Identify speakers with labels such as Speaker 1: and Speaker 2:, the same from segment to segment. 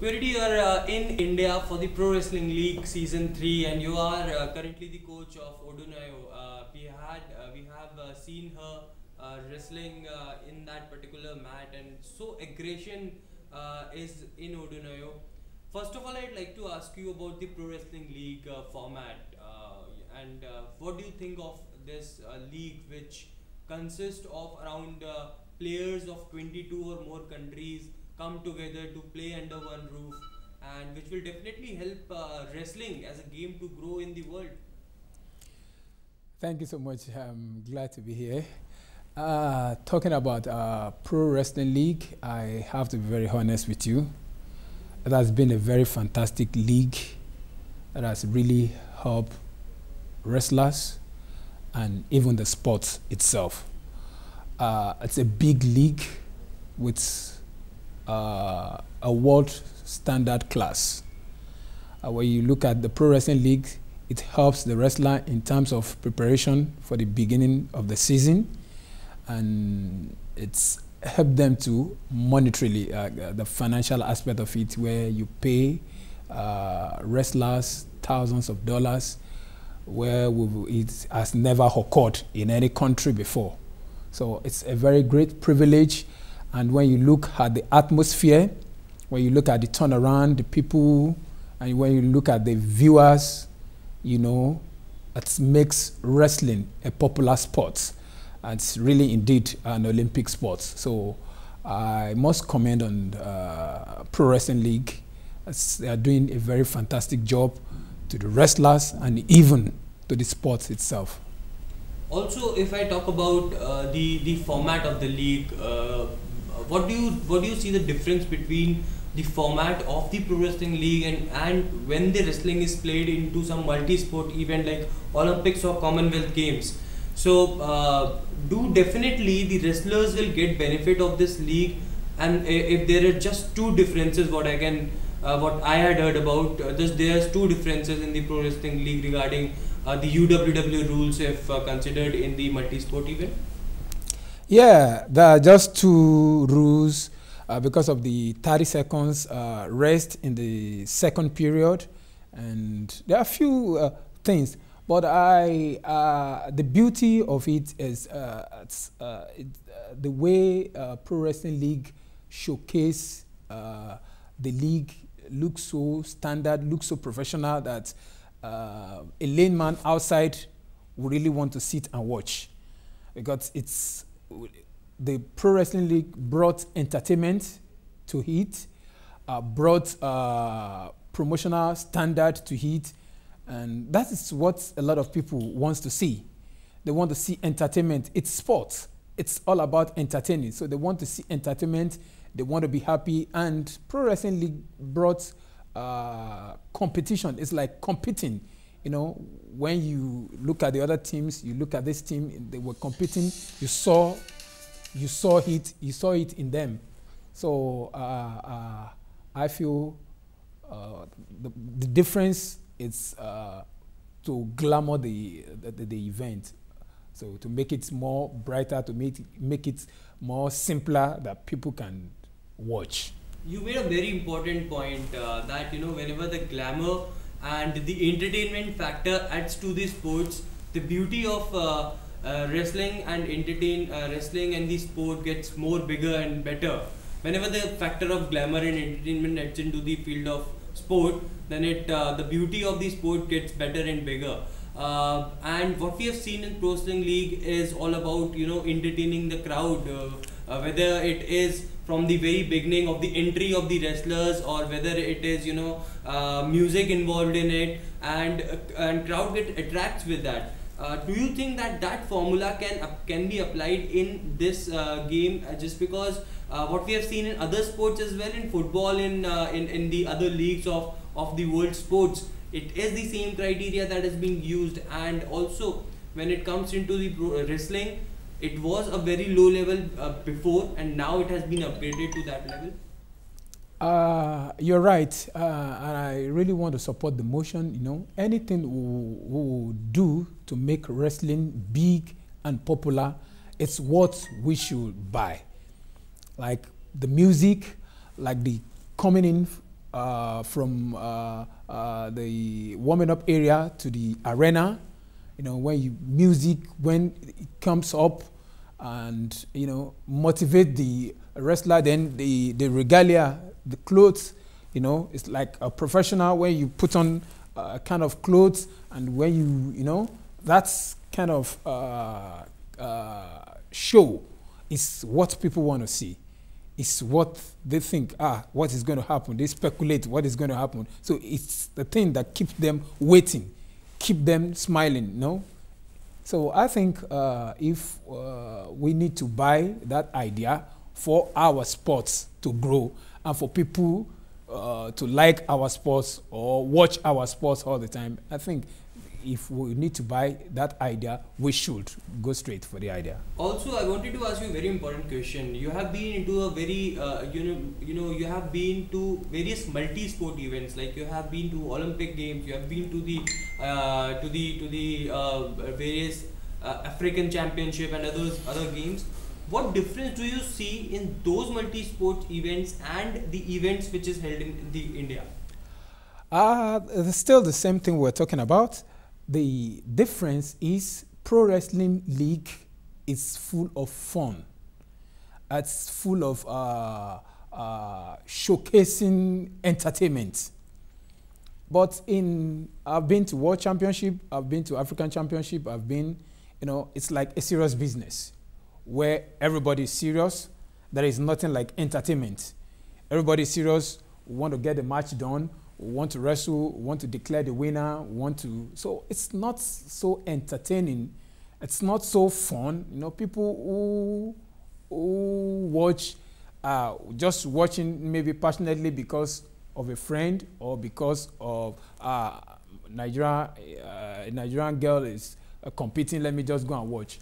Speaker 1: Purity, you are in India for the Pro Wrestling League Season 3 and you are currently the coach of Odunayo. We have seen her wrestling in that particular mat, and so aggression is in Odunayo. First of all, I'd like to ask you about the Pro Wrestling League format and what do you think of this league, which consists of around players of 22 or more countries come together to play under one roof, and which will definitely help wrestling as a game to grow in the world.
Speaker 2: Thank you so much. I'm glad to be here. Talking about Pro Wrestling League, I have to be very honest with you. It has been a very fantastic league that has really helped wrestlers and even the sport itself. It's a big league with a world standard class. When you look at the Pro Wrestling League, it helps the wrestler in terms of preparation for the beginning of the season, and it's helped them to monetarily, the financial aspect of it, where you pay wrestlers thousands of dollars, where it has never occurred in any country before. So it's a very great privilege. And when you look at the atmosphere, when you look at the turnaround, the people, and when you look at the viewers, you know, it makes wrestling a popular sport. And it's really indeed an Olympic sport. So I must commend on Pro Wrestling League. They are doing a very fantastic job to the wrestlers and even to the sport itself.
Speaker 1: Also, if I talk about the format of the league, what do you see the difference between the format of the Pro Wrestling League and when the wrestling is played into some multi-sport event like Olympics or Commonwealth Games? So do definitely the wrestlers will get benefit of this league, and if there are just two differences, what I had heard about, there's two differences in the Pro Wrestling League regarding the UWW rules if considered in the multi-sport event.
Speaker 2: Yeah, there are just two rules because of the 30 seconds rest in the second period, and there are a few things. But the beauty of it is the way Pro Wrestling League showcase the league looks so standard, looks so professional that a layman outside would really want to sit and watch, because it's the Pro Wrestling League brought entertainment to it, brought promotional standard to it, and that is what a lot of people want to see. They want to see entertainment. It's sports. It's all about entertaining. So they want to see entertainment. They want to be happy. And Pro Wrestling League brought competition. It's like competing. You know, when you look at the other teams, you look at this team, they were competing. You saw it in them. So I feel the difference is to glamour the event, so to make it more brighter, to make it more simpler that people can watch.
Speaker 1: You made a very important point that, you know, whenever the glamour and the entertainment factor adds to the sports, the beauty of wrestling and wrestling and the sport gets more bigger and better. Whenever the factor of glamour and entertainment adds into the field of sport, then the beauty of the sport gets better and bigger. And what we have seen in Pro Wrestling League is all about, you know, entertaining the crowd, whether it is from the very beginning of the entry of the wrestlers, or whether it is, you know, music involved in it, and crowd attracts with that. Do you think that formula can be applied in this game, just because what we have seen in other sports as well, in football, in the other leagues of the world sports, it is the same criteria that is being used, and also when it comes into the wrestling, it was a very low level before, and now it has been upgraded to that level.
Speaker 2: You're right, and I really want to support the motion. You know, anything we will do to make wrestling big and popular, it's what we should buy. Like the music, like the coming in from the warming up area to the arena. You know, music when it comes up, and you know, motivate the wrestler. Then the regalia, the clothes. You know, it's like a professional when you put on kind of clothes, and when you know, that's kind of show is what people want to see. It's what they think, what is going to happen. They speculate what is going to happen. So it's the thing that keeps them waiting, keep them smiling, no? So I think if we need to buy that idea for our sports to grow and for people to like our sports or watch our sports all the time, I think if we need to buy that idea, we should go straight for the idea.
Speaker 1: Also, I wanted to ask you a very important question. You have been into a very, you have been to various multi-sport events. Like you have been to Olympic Games. You have been to the various African Championship and other games. What difference do you see in those multi-sport events and the events which is held in the India?
Speaker 2: It's still the same thing we're talking about. The difference is pro wrestling league is full of fun. It's full of showcasing entertainment. But I've been to World Championship, I've been to African Championship, I've been, you know, it's like a serious business where everybody is serious. There is nothing like entertainment. Everybody is serious, we want to get the match done, we want to wrestle, we want to declare the winner, so it's not so entertaining, it's not so fun. You know, people who watch, just watching maybe passionately because of a friend or because of Nigerian girl is competing, let me just go and watch.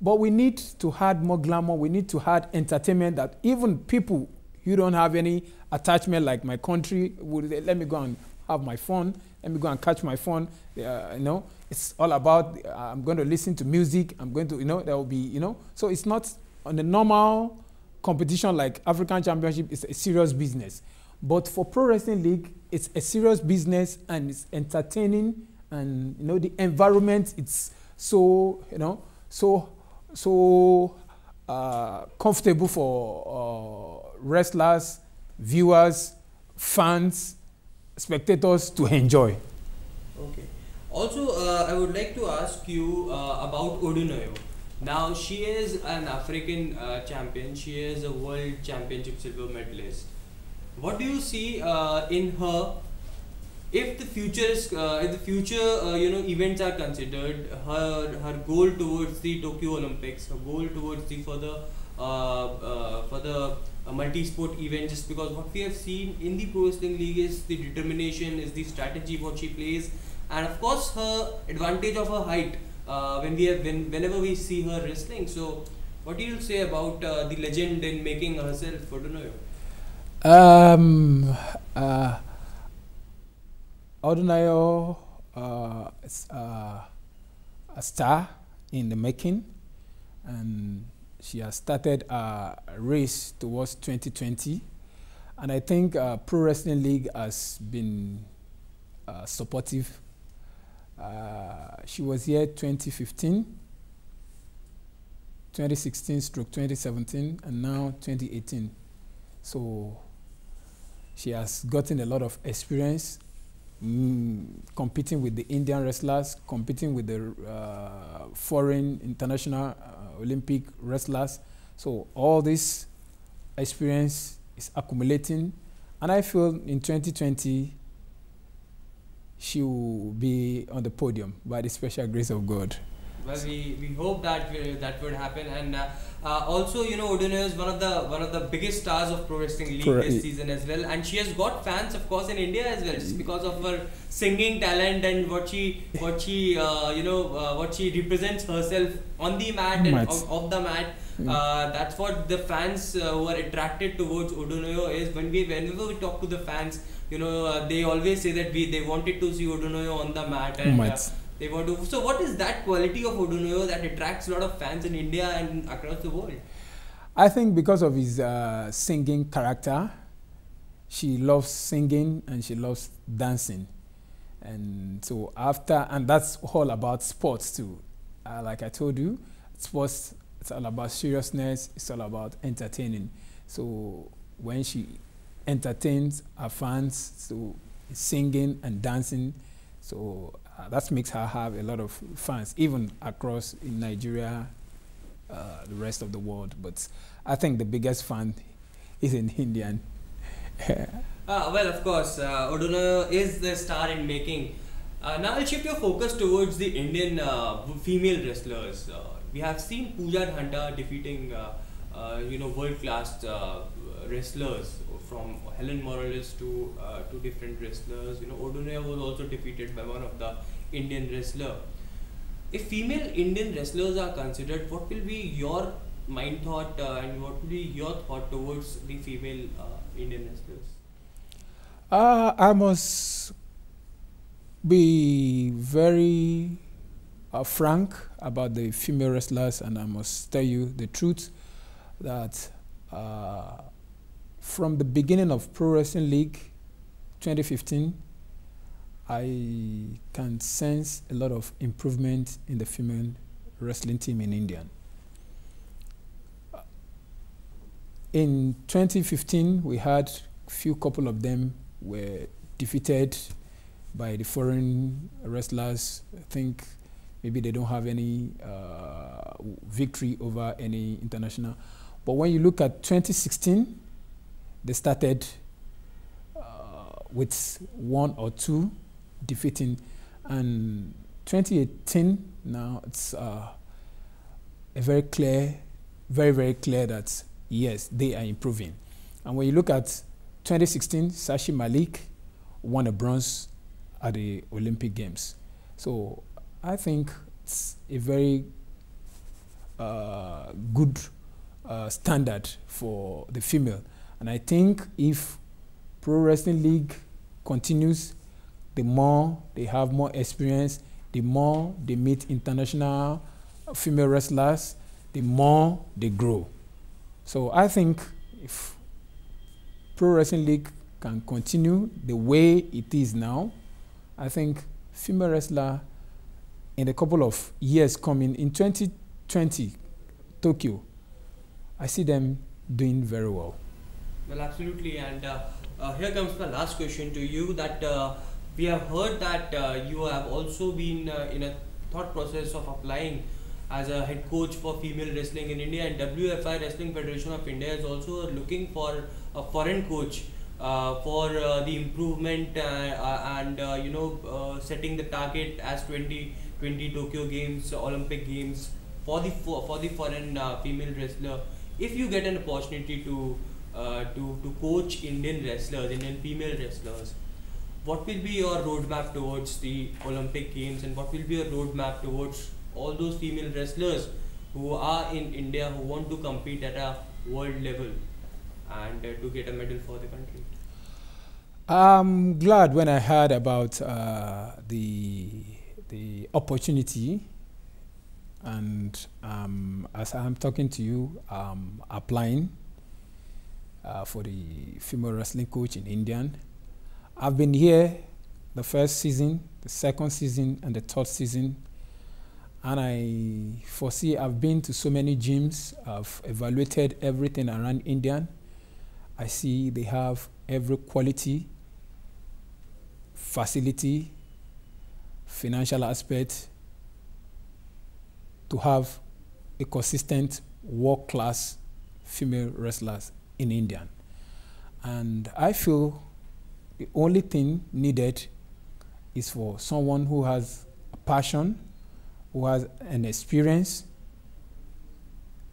Speaker 2: But we need to add more glamour, we need to add entertainment that even people who don't have any attachment like my country, let me go and have my fun, let me go and catch my fun. You know, it's all about, I'm going to listen to music, I'm going to, you know, there will be, you know, so it's not on the normal competition like African Championship, it's a serious business. But for Pro Wrestling League, it's a serious business and it's entertaining, and you know, the environment, it's so, you know, so comfortable for wrestlers, viewers, fans, spectators to enjoy.
Speaker 1: Okay. Also, I would like to ask you about Odunayo. Now, she is an African champion. She is a world championship silver medalist. What do you see in her? If the future, you know, events are considered, her goal towards the Tokyo Olympics, her goal towards the further multi-sport event, just because what we have seen in the Pro Wrestling League is the determination, is the strategy what she plays, and of course her advantage of her height whenever we see her wrestling. So what do you say about the legend in making herself Odunayo?
Speaker 2: Odunayo is a star in the making, and she has started a race towards 2020, and I think Pro Wrestling League has been supportive. She was here 2015, 2016/2017, and now 2018. So she has gotten a lot of experience competing with the Indian wrestlers, competing with the foreign international Olympic wrestlers. So all this experience is accumulating, and I feel in 2020 she will be on the podium by the special grace of God.
Speaker 1: Well, we hope that would happen, and also, you know, Odunayo is one of the biggest stars of Pro Wrestling League this season as well, and she has got fans, of course, in India as well, just because of her singing talent and what she represents herself on the mat and off the mat. That's what the fans who are attracted towards Odunayo is. Whenever we talk to the fans, you know, they always say that they wanted to see Odunayo on the mat, and they want to. So what is that quality of Odunayo that attracts a lot of fans in India and across the world?
Speaker 2: I think because of his singing character, she loves singing and she loves dancing. And so and that's all about sports too. Like I told you, sports, it's all about seriousness, it's all about entertaining. So when she entertains her fans, so singing and dancing, so that makes her have a lot of fans, even across in Nigeria, the rest of the world. But I think the biggest fan is in Indian.
Speaker 1: Well, of course, Odunayo is the star in making. Now I'll shift your focus towards the Indian female wrestlers. We have seen Pooja Dhanda defeating, world-class wrestlers, from Helen Morales to different wrestlers. Odunayo was also defeated by one of the Indian wrestler. If female Indian wrestlers are considered, what will be your mind thought and what will be your thought towards the female Indian wrestlers?
Speaker 2: I must be very frank about the female wrestlers, and I must tell you the truth that from the beginning of Pro Wrestling League 2015, I can sense a lot of improvement in the female wrestling team in India. In 2015, we had a few couple of them were defeated by the foreign wrestlers. I think maybe they don't have any victory over any international. But when you look at 2016, they started with one or two defeating. And 2018, now it's very clear that yes, they are improving. And when you look at 2016, Sashi Malik won a bronze at the Olympic Games. So I think it's a very good standard for the female. And I think if Pro Wrestling League continues, the more they have more experience, the more they meet international female wrestlers, the more they grow. So I think if Pro Wrestling League can continue the way it is now, I think female wrestler in a couple of years coming, in 2020, Tokyo, I see them doing very well.
Speaker 1: Well, absolutely. And here comes my last question to you, that we have heard that you have also been in a thought process of applying as a head coach for female wrestling in India, and WFI Wrestling Federation of India is also looking for a foreign coach for the improvement and setting the target as 2020 Tokyo Games, Olympic Games for the foreign female wrestler. If you get an opportunity to coach Indian wrestlers, Indian female wrestlers, what will be your roadmap towards the Olympic Games, and what will be your roadmap towards all those female wrestlers who are in India, who want to compete at a world level and to get a medal for the country?
Speaker 2: I'm glad when I heard about the opportunity, and as I'm talking to you, I'm applying for the female wrestling coach in India. I've been here the first season, the second season, and the third season, and I foresee I've been to so many gyms. I've evaluated everything around India. I see they have every quality, facility, financial aspect to have a consistent world-class female wrestlers in India. And I feel the only thing needed is for someone who has a passion, who has an experience,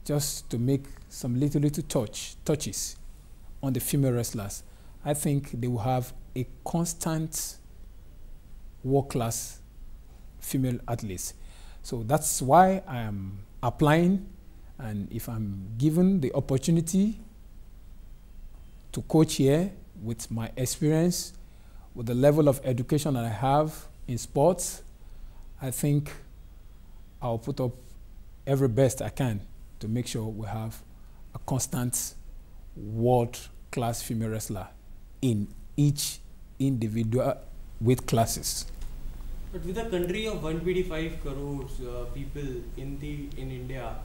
Speaker 2: just to make some little touches on the female wrestlers. I think they will have a constant world-class female athletes. So that's why I am applying, and if I'm given the opportunity to coach here with my experience, with the level of education that I have in sports, I think I'll put up every best I can to make sure we have a constant world-class female wrestler in each individual weight classes.
Speaker 1: But with a country of 125 crores people in India,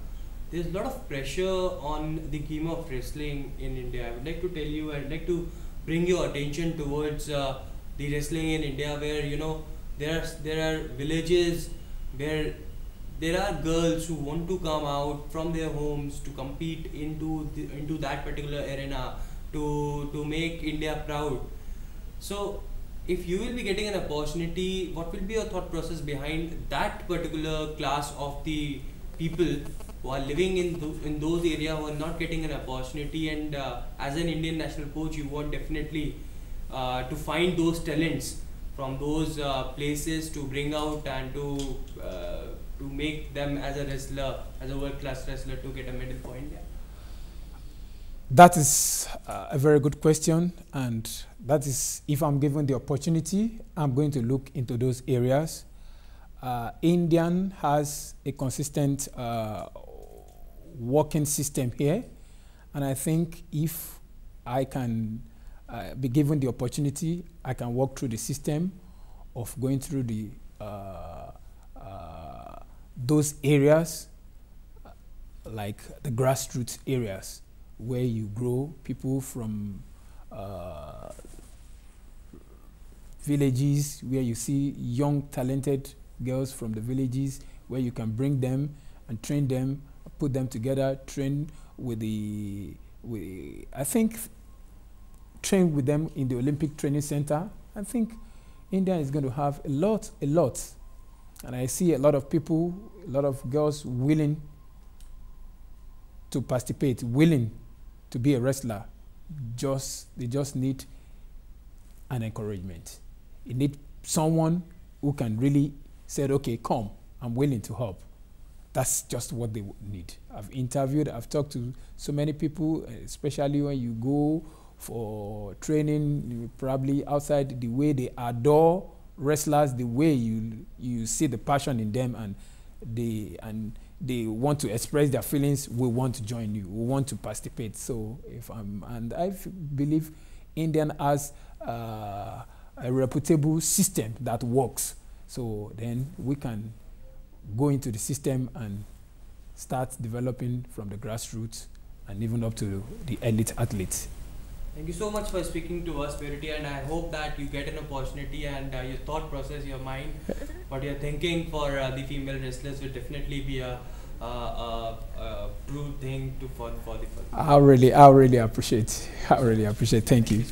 Speaker 1: there's a lot of pressure on the game of wrestling in India. I would like to tell you, I'd like to bring your attention towards the wrestling in India, where there are villages where there are girls who want to come out from their homes to compete into that particular arena to make India proud. So, if you will be getting an opportunity, what will be your thought process behind that particular class of the people who are living in those areas who are not getting an opportunity, and as an Indian national coach, you want definitely to find those talents from those places to bring out and to make them as a wrestler, as a world-class wrestler, to get a medal point? Yeah.
Speaker 2: That is a very good question, and that is, if I'm given the opportunity, I'm going to look into those areas. Indian has a consistent working system here, and I think if I can be given the opportunity, I can walk through the system of going through those areas, like the grassroots areas, where you grow people from villages, where you see young talented girls from the villages, where you can bring them and train them, put them together, train with train with them in the Olympic Training Center. I think India is going to have a lot. And I see a lot of people, a lot of girls willing to participate, willing to be a wrestler. They just need an encouragement. You need someone who can really say, okay, come, I'm willing to help. That's just what they need. I've talked to so many people, especially when you go for training, probably outside, the way they adore wrestlers, the way you see the passion in them, and they want to express their feelings. We want to join you. We want to participate. So I believe Indian has a reputable system that works. So then we can go into the system and start developing from the grassroots and even up to the elite athletes.
Speaker 1: Thank you so much for speaking to us, Purity, and I hope that you get an opportunity, and your thought process, your mind, what you're thinking for the female wrestlers will definitely be a true thing for the.
Speaker 2: I really appreciate. Thank you.